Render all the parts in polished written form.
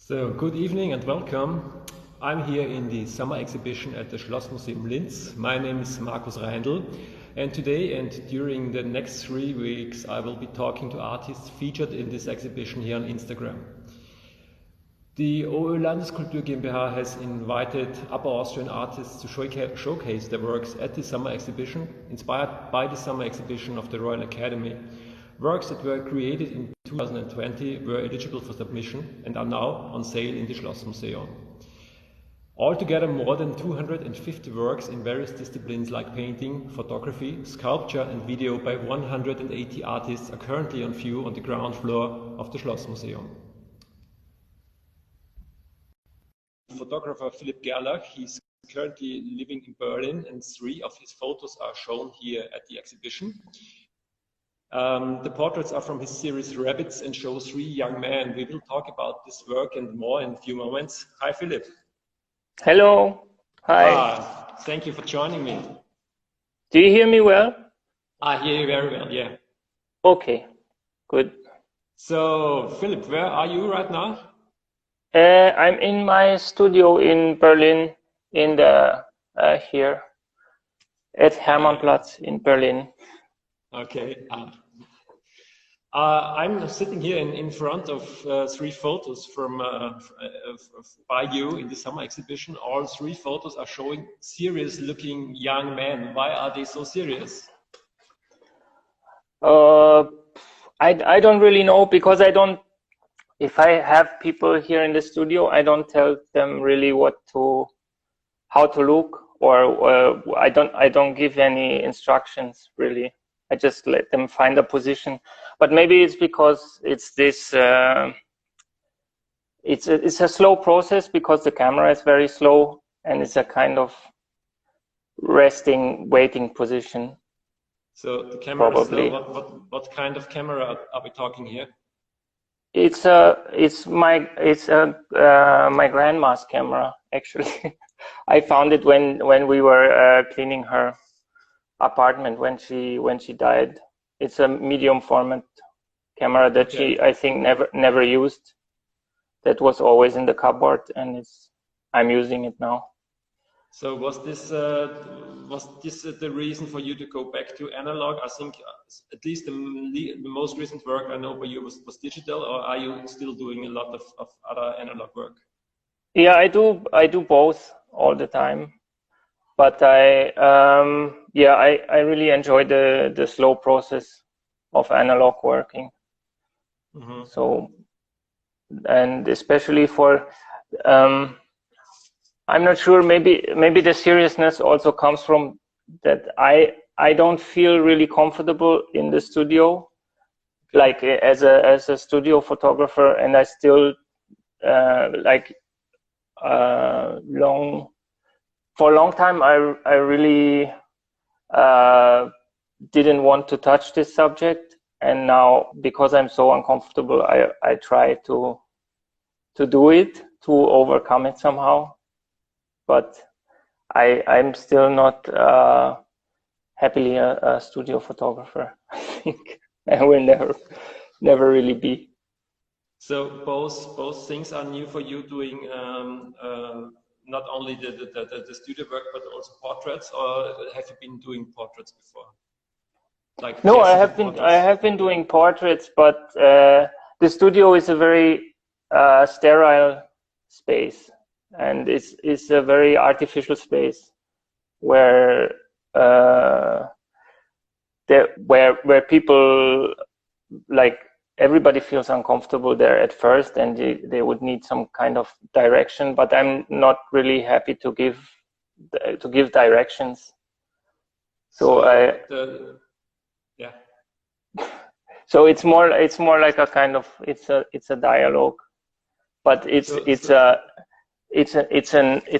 So, good evening and welcome. I'm here in the summer exhibition at the Schlossmuseum Linz. My name is Markus Reindl, and today and during the next 3 weeks I will be talking to artists featured in this exhibition here on Instagram. The OÖ Landeskultur GmbH has invited Upper Austrian artists to showcase their works at the summer exhibition, inspired by the summer exhibition of the Royal Academy. Works that were created in 2020 were eligible for submission and are now on sale in the Schlossmuseum. Altogether, more than 250 works in various disciplines like painting, photography, sculpture and video by 180 artists are currently on view on the ground floor of the Schlossmuseum. Photographer Philippe Gerlach, he's currently living in Berlin, and 3 of his photos are shown here at the exhibition. The portraits are from his series Rabbits and show 3 young men. We will talk about this work and more in a few moments. Hi, Philippe. Hello. Hi. Thank you for joining me. Do you hear me well? I hear you very well, yeah. Okay, good. So, Philippe, where are you right now? I'm in my studio in Berlin, in the here at Hermannplatz in Berlin. Okay. I'm sitting here in front of 3 photos from by you in the summer exhibition. All 3 photos are showing serious-looking young men. Why are they so serious? I don't really know, because I don't. If I have people here in the studio, I don't tell them really how to look, or I don't give any instructions really. I just let them find a position. But maybe it's because it's this. It's a slow process because the camera is very slow, and it's a kind of resting, waiting position. So the camera probably. is slow. What kind of camera are we talking here? It's my grandma's camera, actually. I found it when we were cleaning her apartment when she died. It's a medium format camera that she, I think, never used. That was always in the cupboard, and I'm using it now. So was this the reason for you to go back to analog? I think at least the most recent work I know by you was digital, or are you still doing a lot of other analog work? Yeah, I do both all the time. But I really enjoy the slow process of analog working. Mm-hmm. So, and especially for, I'm not sure, maybe the seriousness also comes from that I don't feel really comfortable in the studio, like as a studio photographer, and I still for a long time, I really didn't want to touch this subject, and now because I'm so uncomfortable, I try to do it, to overcome it somehow. But I'm still not happily a studio photographer. I think I will never really be. So both things are new for you, doing not only the studio work, but also portraits, or have you been doing portraits before? Like no, I have been doing portraits, but the studio is a very sterile space, and it's a very artificial space where people, like, everybody feels uncomfortable there at first, and they would need some kind of direction, but I'm not really happy to give directions. So So it's more like a kind of it's a dialogue, but it's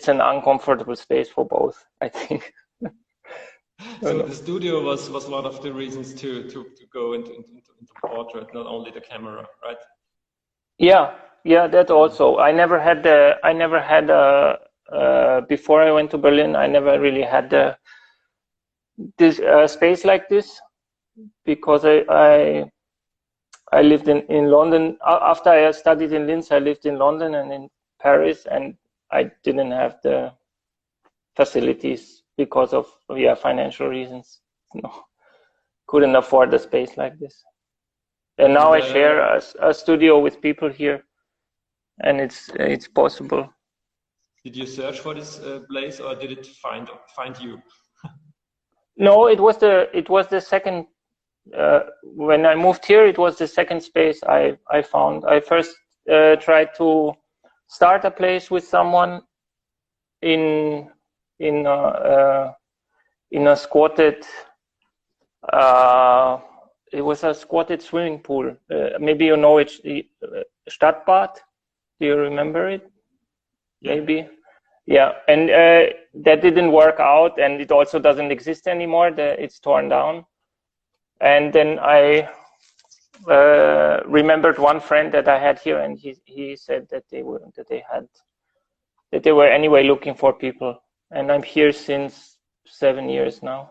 an uncomfortable space for both, I think. So the studio was one of the reasons to go into portrait, not only the camera, right? Yeah, that also. I never had before I went to Berlin, I never really had this space like this, because I lived in London. After I studied in Linz, I lived in London and in Paris, and I didn't have the facilities because of financial reasons. No, couldn't afford a space like this. And now I share a studio with people here, and it's possible. Did you search for this place, or did it find you? No, it was the second. When I moved here, it was the second space I found. I first tried to start a place with someone in a squatted. It was a squatted swimming pool. Maybe you know it, Stadtbad. Do you remember it? Yeah. Maybe. Yeah, and that didn't work out, and it also doesn't exist anymore. It's torn down. And then I remembered one friend that I had here, and he said that they were anyway looking for people, and I'm here since 7 years now.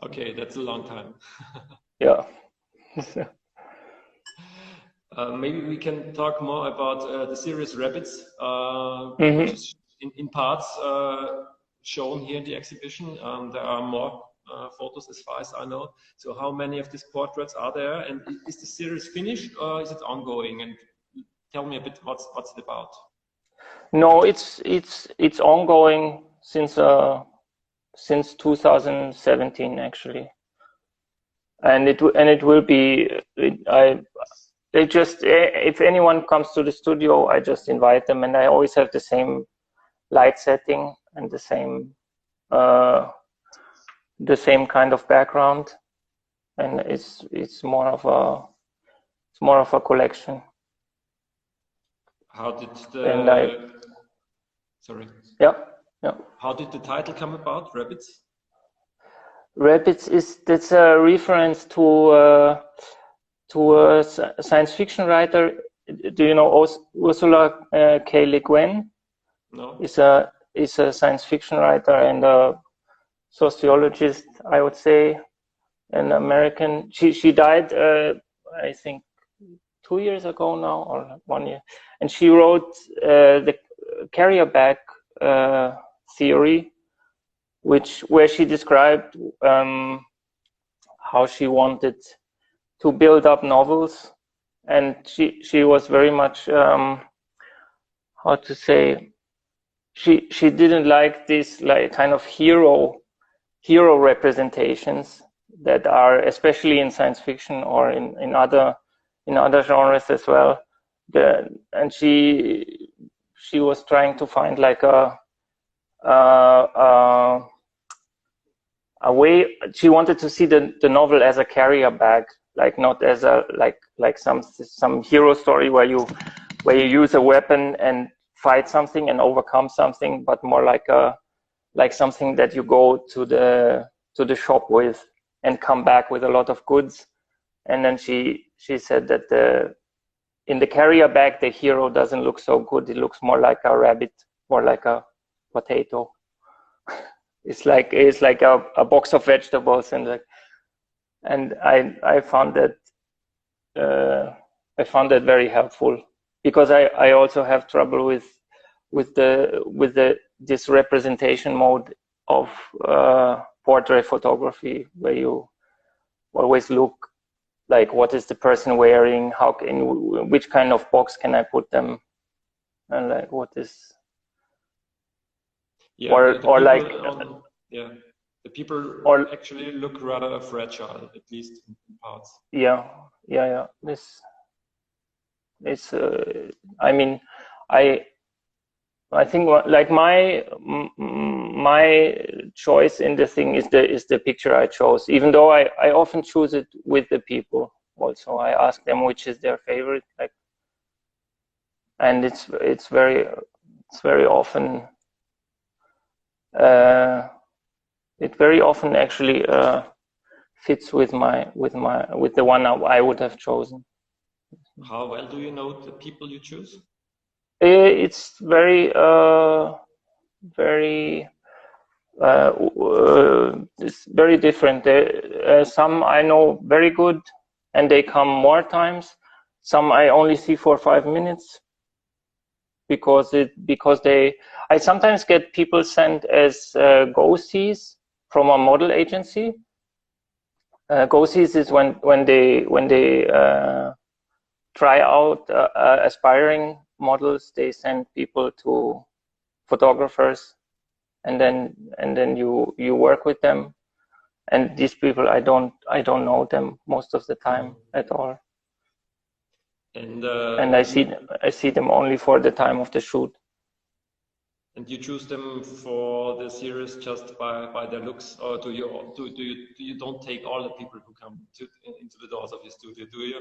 Okay, that's a long time. Yeah. Maybe we can talk more about the series Rabbits, which is in parts shown here in the exhibition. There are more photos as far as I know. So how many of these portraits are there? And is the series finished or is it ongoing? And tell me a bit what's it about. No, it's ongoing since 2017 actually. And it will be. If anyone comes to the studio, I just invite them, and I always have the same light setting and the same kind of background, and it's more of a collection. How did sorry? Yeah. How did the title come about, Rabbits? Rabbits that's a reference to a science fiction writer. Do you know Ursula K. Le Guin? No. Is a science fiction writer and a sociologist, I would say, an American. She died, I think, 2 years ago now, or 1 year, and she wrote the carrier bag theory, where she described how she wanted to build up novels, and she was very much how to say, she didn't like this like kind of hero representations that are, especially in science fiction or in other genres as well. And she was trying to find like a way. She wanted to see the novel as a carrier bag, like not as a like some hero story where you use a weapon and fight something and overcome something, but more like something that you go to the shop with and come back with a lot of goods. And then she said that in the carrier bag the hero doesn't look so good. It looks more like a rabbit, more like a potato. It's like a box of vegetables, and I found that very helpful, because I also have trouble with this representation mode of portrait photography, where you always look like, what is the person wearing? Which kind of box can I put them? And like, what is? Yeah, the people actually look rather fragile, at least in parts. Yeah. This is. I mean, I think like my choice in the thing is the picture I chose. Even though I often choose it with the people. Also, I ask them which is their favorite. Like, and it's very often. It very often actually fits with the one I would have chosen. How well do you know the people you choose? It's very it's very different. Some I know very good, and they come more times, Some I only see for 5 minutes because I sometimes get people sent as ghosties from a model agency. Ghosties is when they try out aspiring models. They send people to photographers, and then you work with them. And these people, I don't know them most of the time at all. And I see them only for the time of the shoot. And you choose them for the series just by their looks, or do you don't take all the people who come into the doors of your studio, do you?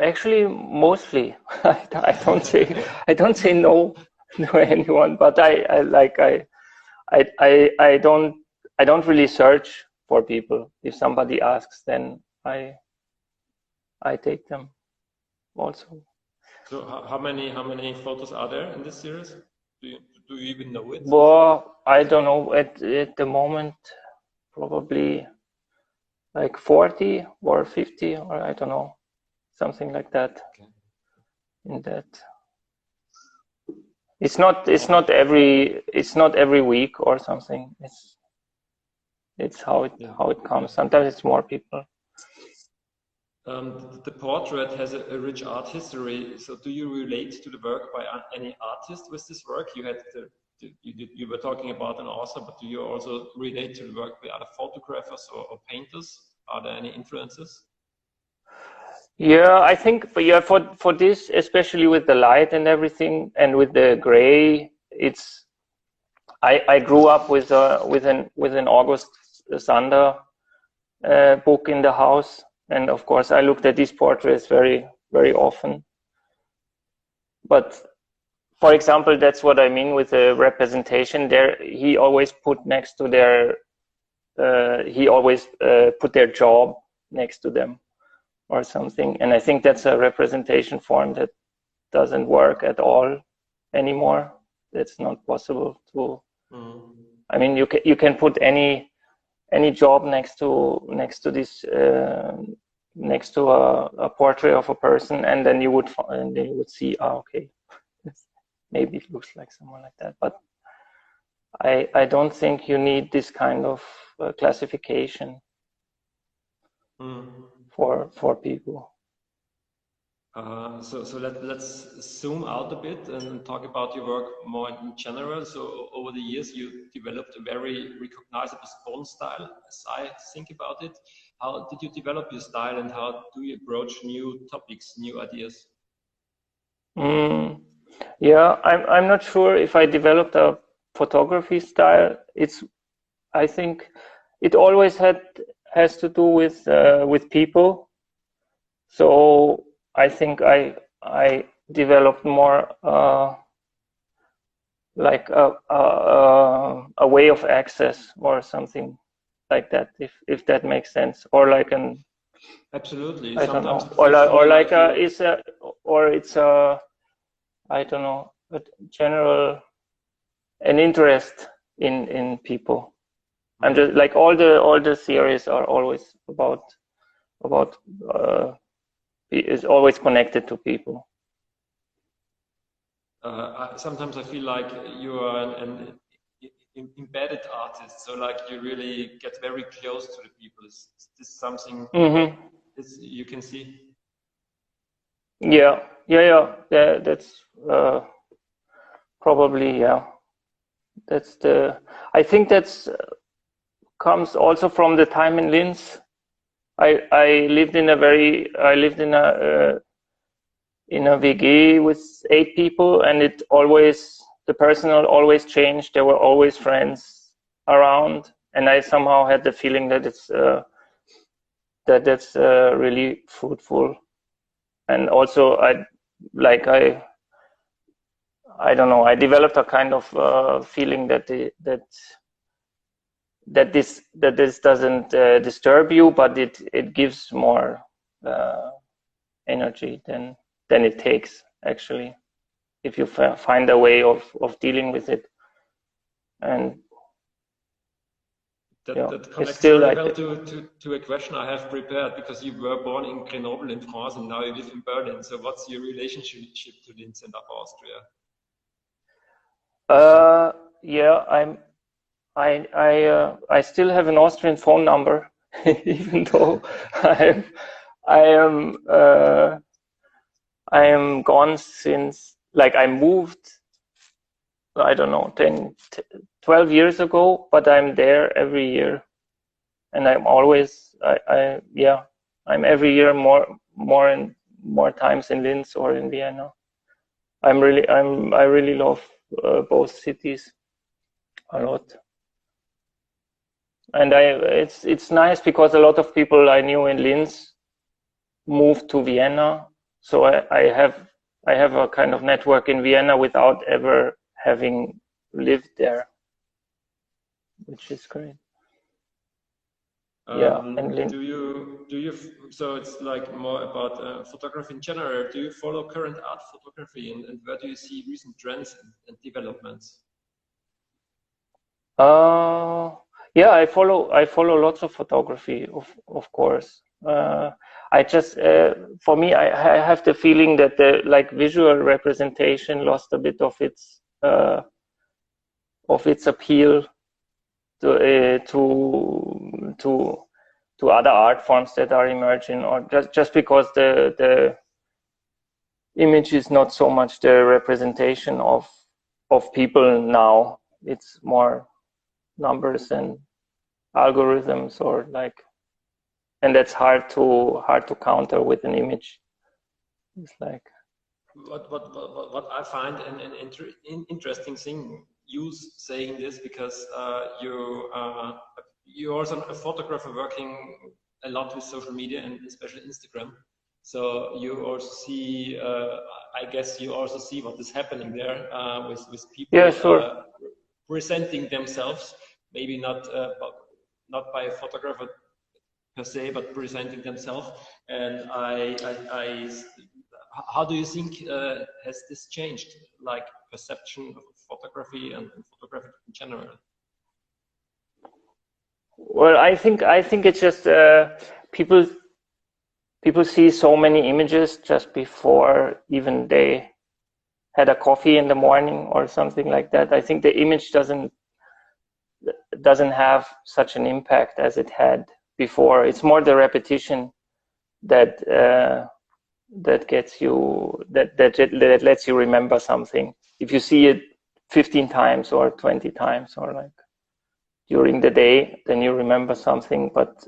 Actually, mostly. I don't say no to anyone, but I don't really search for people. If somebody asks, then I take them also. So how many photos are there in this series? Do you even know it? Well, I don't know. At the moment, probably like 40 or 50, or I don't know, something like that. Okay. In that, it's not every week or something. It's how it comes. Sometimes it's more people. The portrait has a rich art history. So, do you relate to the work by any artist with this work? You were talking about an author, but do you also relate to the work by other photographers or painters? Are there any influences? Yeah, I think, but yeah, for this, especially with the light and everything, and with the gray, I grew up with an August Sander book in the house. And of course, I looked at these portraits very, very often. But for example, that's what I mean with the representation. There, he always put next to their, put their job next to them or something. And I think that's a representation form that doesn't work at all anymore. That's not possible to. I mean, you can put any job next to this next to a portrait of a person, and then you would see, okay, maybe it looks like someone like that. But I don't think you need this kind of classification for people. So let's zoom out a bit and talk about your work more in general. So over the years, you developed a very recognizable Spawn style, as I think about it. How did you develop your style, and how do you approach new topics, new ideas? Yeah, I'm not sure if I developed a photography style. I think it always has to do with people. So I think I developed more like a way of access or something like that, if that makes sense, or like an absolutely. I don't know, or like it's a I don't know, but general an interest in people. I'm just like all the series are always about is always connected to people. Sometimes I feel like you are an embedded artist, so like you really get very close to the people. Is this something you can see? Yeah. That's probably, yeah. That's I think that's comes also from the time in Linz. I lived in a VG with 8 people, and the personnel always changed. There were always friends around, and I somehow had the feeling that that's really fruitful. And also I don't know, I developed a kind of feeling that this doesn't disturb you, but it gives more energy than it takes, actually, if you find a way of dealing with it. And That connects still very like well to a question I have prepared, because you were born in Grenoble in France and now you live in Berlin. So what's your relationship to Linz and Upper Austria? I still have an Austrian phone number, even though I am gone since, like, I moved, I don't know, 12 years ago, but I'm there every year, and I'm always I'm every year more and more times in Linz or in Vienna. I really love both cities a lot. And it's nice because a lot of people I knew in Linz moved to Vienna, so I have a kind of network in Vienna without ever having lived there, which is great. And do you so it's like more about photography in general. Do you follow current art photography, and where do you see recent trends and developments? I follow lots of photography, of course. I just for me, I have the feeling that the visual representation lost a bit of its appeal to other art forms that are emerging, or just because the image is not so much the representation of people now. It's more numbers and algorithms, or and that's hard to counter with an image. It's like what I find an interesting thing, you saying this, because you're also a photographer working a lot with social media and especially Instagram. So you also see, I guess you also see what is happening there with people presenting themselves, maybe not by a photographer per se, but presenting themselves. And how do you think has this changed, like perception of photography and photography in general? Well, I think it's just people see so many images just before even they had a coffee in the morning or something like that. I think the image doesn't have such an impact as it had before. It's more the repetition that gets you, that lets you remember something. If you see it 15 times or 20 times or during the day, then you remember something. But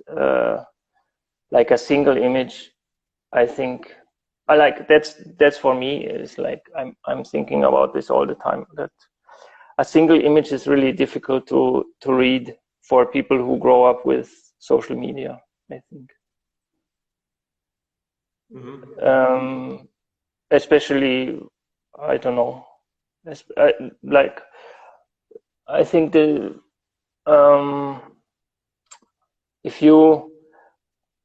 like a single image, I think that's for me, is I'm thinking about this all the time, that a single image is really difficult to read for people who grow up with social media, I think. Mm-hmm. Especially, I don't know, I think if you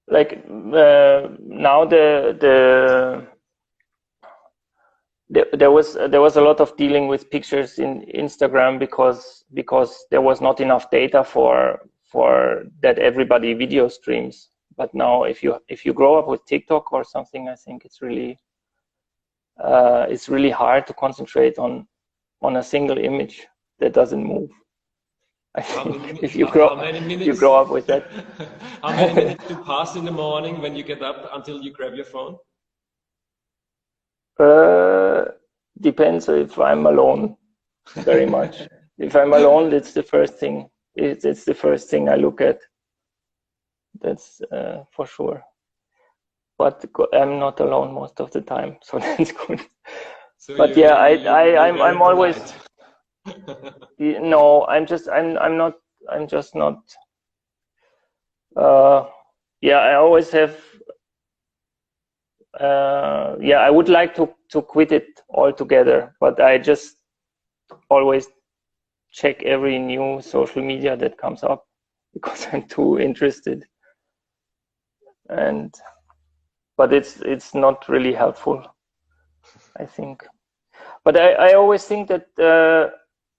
now there was a lot of dealing with pictures in Instagram because there was not enough data for that everybody video streams. But now if you grow up with TikTok or something, I think it's really hard to concentrate on a single image that doesn't move. I think if you grow up with that. How many minutes do pass in the morning when you get up until you grab your phone? Depends if I'm alone, very much. If I'm alone, it's the first thing. It's the first thing I look at. That's for sure. But I'm not alone most of the time, so that's good. So but yeah, I'm always. No, I'm just not. I always have. I would like to quit it altogether, but I just always check every new social media that comes up because I'm too interested. But it's not really helpful, I think. But I always think that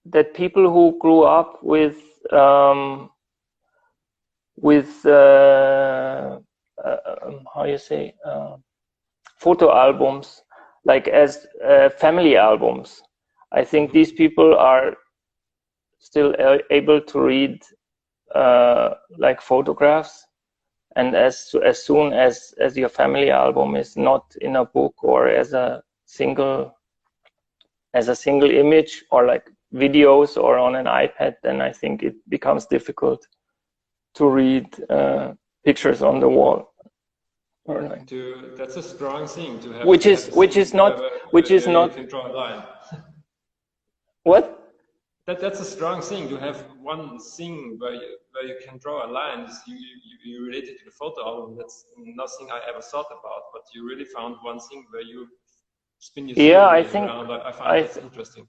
that people who grew up with how you say, photo albums, like as family albums. I think these people are still able to read like photographs, and as soon as your family album is not in a book or as a single image or like videos or on an iPad, then I think it becomes difficult to read pictures on the wall. Or like, that's a strong thing to have. Which is not. You can draw a line. What? That's a strong thing to have one thing where you can draw a line. You relate it to the photo album. That's nothing I ever thought about, but you really found one thing where you spin your theory around. I find that's interesting.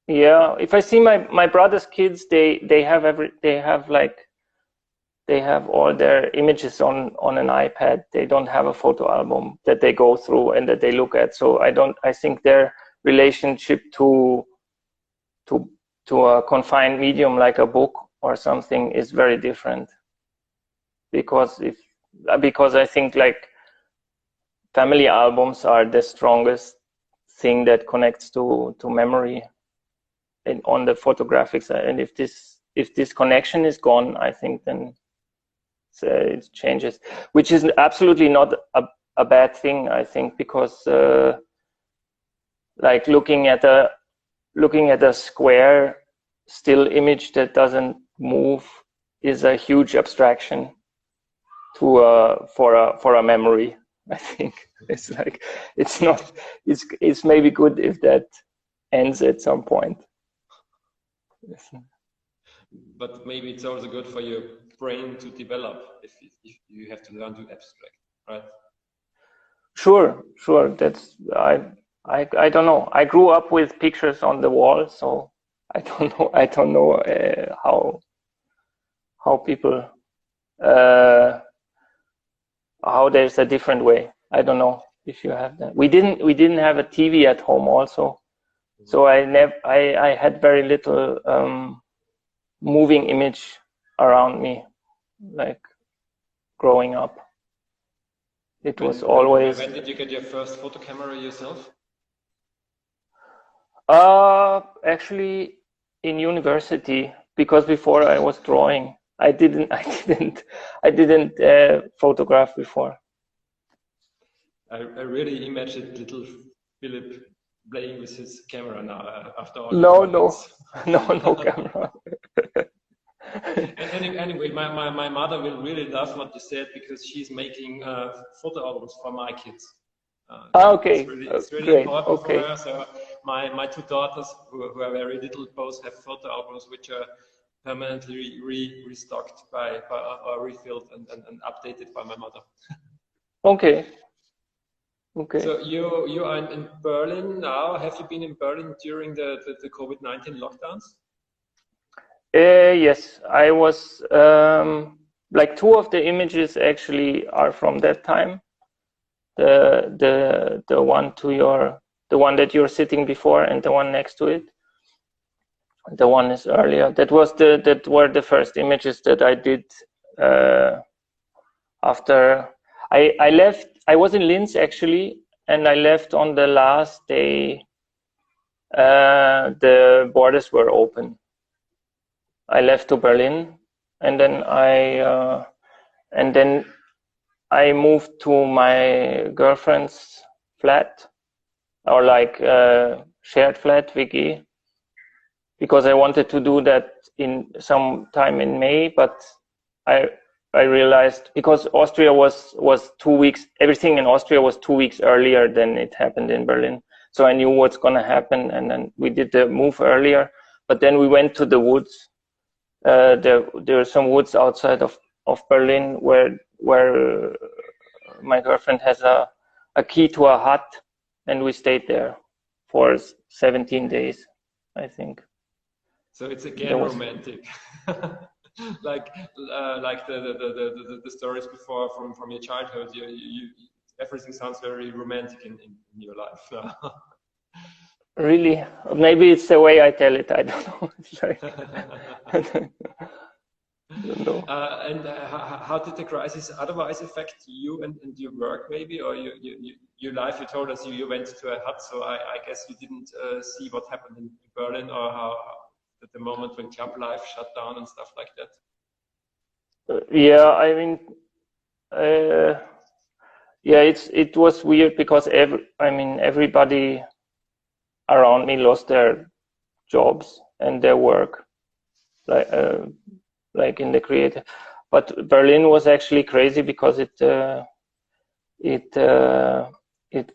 Yeah, if I see my brother's kids, they have all their images on an iPad. They don't have a photo album that they go through and that they look at. So I think their relationship to a confined medium like a book or something is very different. Because I think like family albums are the strongest thing that connects to memory on the photographic side. And if this connection is gone, I think then it changes, which is absolutely not a bad thing, I think, because like looking at a square still image that doesn't move is a huge abstraction for a memory. I think it's like it's maybe good if that ends at some point. But maybe it's also good for your brain to develop if you have to learn to abstract, right? Sure. That's I don't know. I grew up with pictures on the wall, so I don't know how people how there's a different way. I don't know if you have that. We didn't have a TV at home also, so I had very little moving image around me, like growing up. It was always. When did you get your first photo camera yourself? Actually, in university, because before I was drawing. I didn't photograph before. I really imagined little Philippe playing with his camera now after all. No camera. Anyway, my mother will really love what you said because she's making photo albums for my kids. Okay. It's really great. important Okay. for her. So my two daughters, who are very little, both have photo albums which are permanently restocked or refilled and updated by my mother. Okay. So you are in Berlin now. Have you been in Berlin during the COVID-19 lockdowns? Yes, I was. Like two of the images actually are from that time. The one that you're sitting before and the one next to it. The one is earlier. That were the first images that I did after I left. I was in Linz actually, and I left on the last day. The borders were open. I left to Berlin, and then I moved to my girlfriend's flat, or like shared flat, WG. Because I wanted to do that in some time in May, but I realized because Austria was 2 weeks, everything in Austria was 2 weeks earlier than it happened in Berlin. So I knew what's going to happen, and then we did the move earlier. But then we went to the woods. There are some woods outside of Berlin where my girlfriend has a key to a hut, and we stayed there for 17 days, I think. So it's again romantic, like the stories before from your childhood. You everything sounds very romantic in your life now. Really? Maybe it's the way I tell it. I don't know. No. And how did the crisis otherwise affect you and your work, maybe, or your life? You told us you went to a hut, so I guess you didn't see what happened in Berlin, or how at the moment when club life shut down and stuff like that. Yeah, I mean, yeah, it was weird because everybody around me lost their jobs and their work, like in the creative. But Berlin was actually crazy because it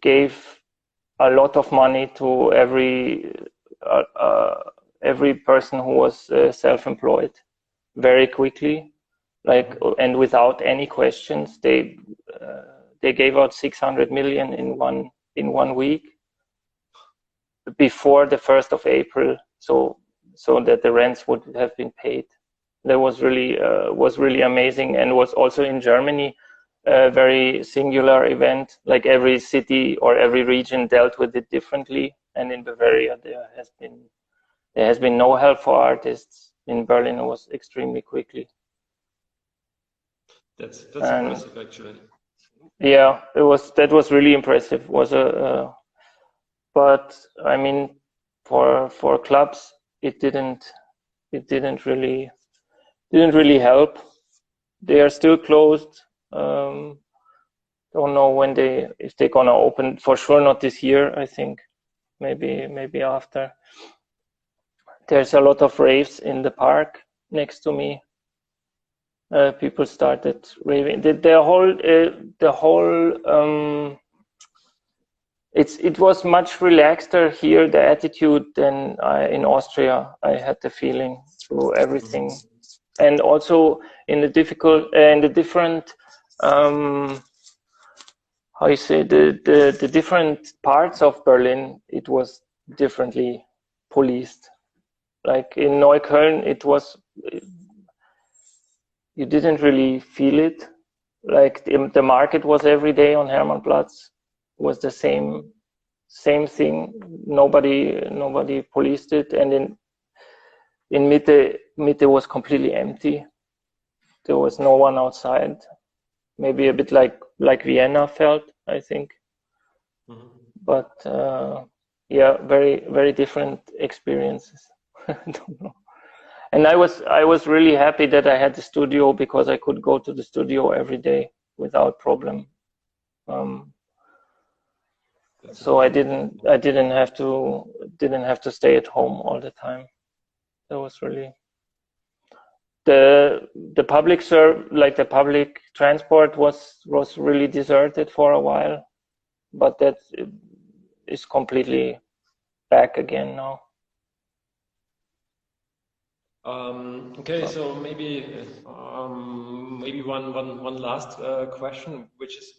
gave a lot of money to every person who was self-employed very quickly, and without any questions. They gave out 600 million in one week before the 1st of April, so that the rents would have been paid. That was really amazing, and was also in Germany a very singular event. Like every city or every region dealt with it differently, and in Bavaria there has been no help for artists. In Berlin it was extremely quickly. That's impressive, actually. Yeah, that was really impressive. But I mean, for clubs it didn't really help. They are still closed. Don't know if they're gonna open. For sure not this year, I think. Maybe after. There's a lot of raves in the park next to me. People started raving. The whole it was much relaxter here, the attitude, than in Austria. I had the feeling through everything. And also in the different how you say, the different parts of Berlin, it was differently policed. Like in Neukölln, you didn't really feel it. Like the market was every day on Hermannplatz, was the same thing. Nobody policed it, and in Mitte was completely empty. There was no one outside. Maybe a bit like Vienna felt, I think. But yeah, very, very different experiences. I don't know. And I was really happy that I had the studio, because I could go to the studio every day without problem. So I didn't have to stay at home all the time. That was really the public transport was really deserted for a while, but that is completely back again now. Okay, so maybe one last question, which is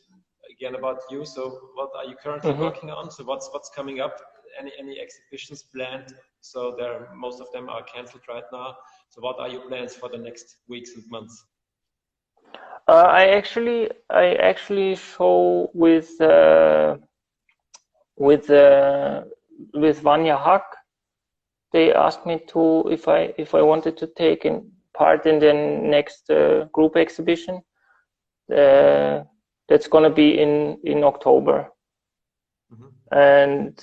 again about you. So, what are you currently working on? So, what's coming up? Any exhibitions planned? So, most of them are cancelled right now. So, what are your plans for the next weeks and months? I actually show with Vanya Hack. They asked me if I wanted to take part in the next group exhibition. That's gonna be in October. And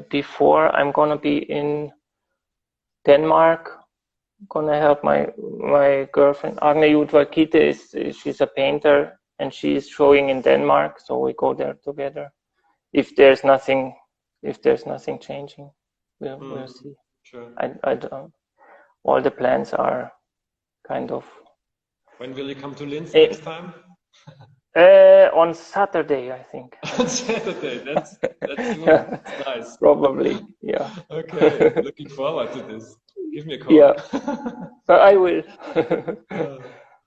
before, I'm gonna be in Denmark. I'm gonna help my girlfriend Agne Jutvalkite. She's a painter, and she's showing in Denmark, so we go there together. If there's nothing changing, we'll see. Sure. I don't. All the plans are kind of. When will you come to Linz next time? On Saturday, I think. On Saturday, that's good. That's nice. Probably, yeah. Okay, looking forward to this. Give me a call. Yeah, I will.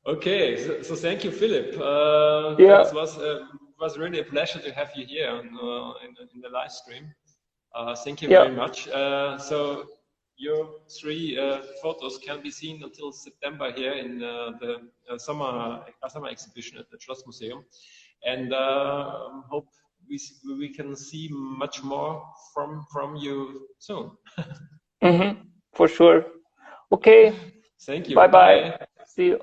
Okay, so thank you, Philippe. Yeah. It was really a pleasure to have you here in the live stream. Thank you very much. So your 3 photos can be seen until September here in the summer exhibition at the Schlossmuseum, and hope we can see much more from you soon. For sure. Okay. Thank you. Bye. still